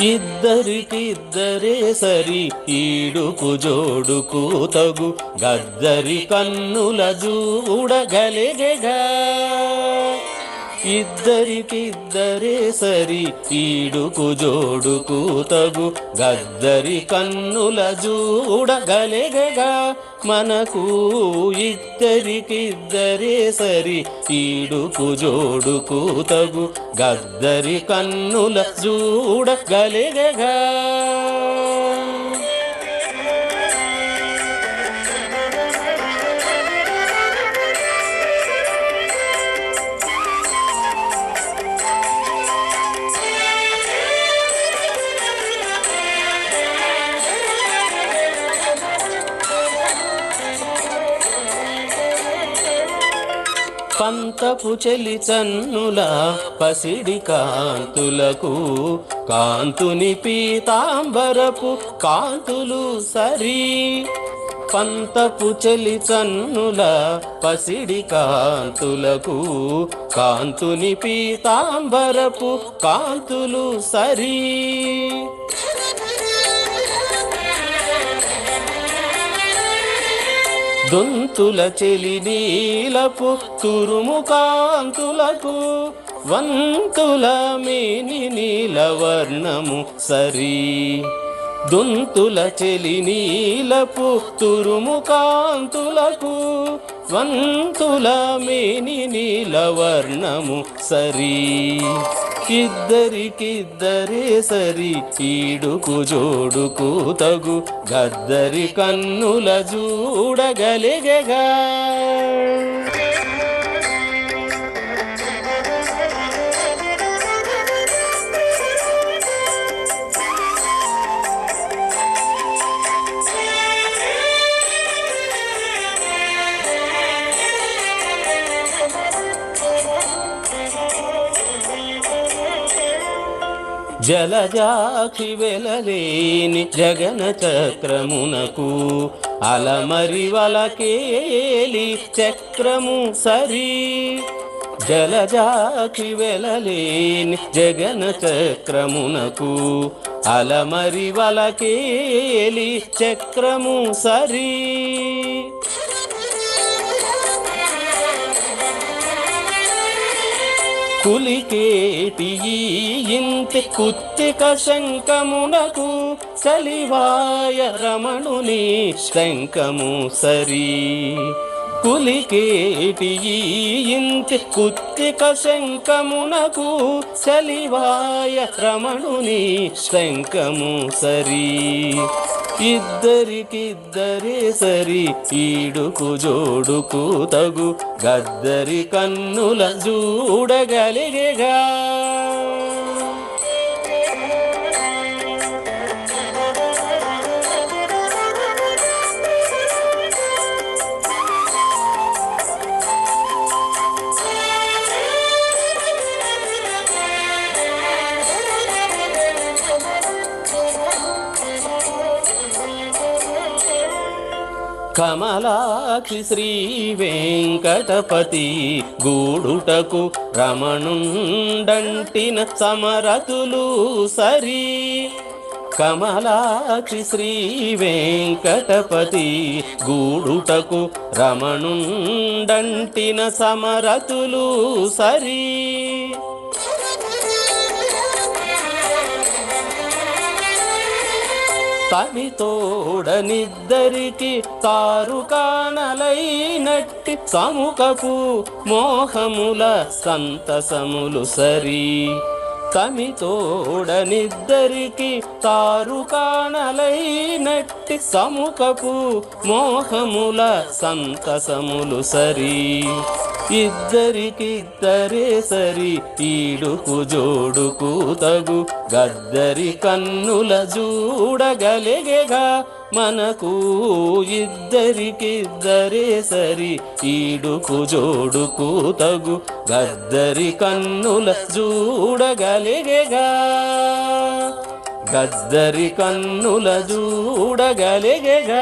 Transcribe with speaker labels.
Speaker 1: ఇద్దరికిద్దరే సరి ఈడుకు జోడుకు తగు గద్దరి కన్నుల చూడగలిగెగా ఇద్దరికిద్దరే సరి ఈడుకు జోడుకు తగు గద్దరి కన్నుల చూడగలిగెగా మనకు ఇద్దరికిద్దరే సరి ఈడుకు జోడుకు తగు గద్దరి కన్నుల చూడగలిగెగా పంతపు చెలి చన్నుల పసిడి కాంతులకు కాంతుని పీతాంబరపు కాంతులు సరి పంతపు చెలి చన్నుల పసిడి కాంతులకు కాంతుని పీతాంబరపు కాంతులు సరి దొంతుల చెలి నీలపు తురుము కాంతులకు వంతుల మేని నీలవర్ణము సరి దొంతుల చెలి నీలపు తురుము కాంతులకు వంతుల మేని నీలవర్ణము సరి ఇద్దరికిద్దరే సరి ఈడుకు జోడుకు తగు గద్దరి కన్నుల చూడగలిగెగా జలజాక్షి వెలలేని జగన చక్రమునకు అలమరి వలకేలి చక్రము సరి జలజాక్షి వెలలేని జగన చక్రమునకు అలమరి వలకేలి చక్రము సరి కులికేటి ఇంటి కుత్తిక శంఖమునకు సలివాయ రమణుని శంఖము సరి కులికేటి ఇంటి కుత్తిక శంఖమునకు సలివాయ రమణుని శంఖము సరి ఇద్దరికిద్దరే సరి ఈడుకు జోడుకు తగు గద్దరి కన్నుల చూడగలిగెగా కమలాక్షి శ్రీ వెంకటపతి గూడుటకు రమణుండంటిన సమరతులు సరి కమలాక్షి శ్రీ వెంకటపతి గూడుటకు రమణుండంటిన సమరతులు సరి తమితోడనిద్దరికి తారు కానలైనట్టి సముఖపు మోహముల సంతసములు సరి తమితోడనిద్దరికి తారు కానలైనట్టి సముఖపు మోహముల సంతసములు సరి ఇద్దరికిద్దరే సరి ఈడుకు జోడుకు తగు గద్దరి కన్నుల చూడగలిగెగా మనకు ఇద్దరికిద్దరే సరి ఈడుకు జోడుకు తగు గద్దరి కన్నుల చూడగలిగెగా గద్దరి కన్నుల చూడగలిగెగా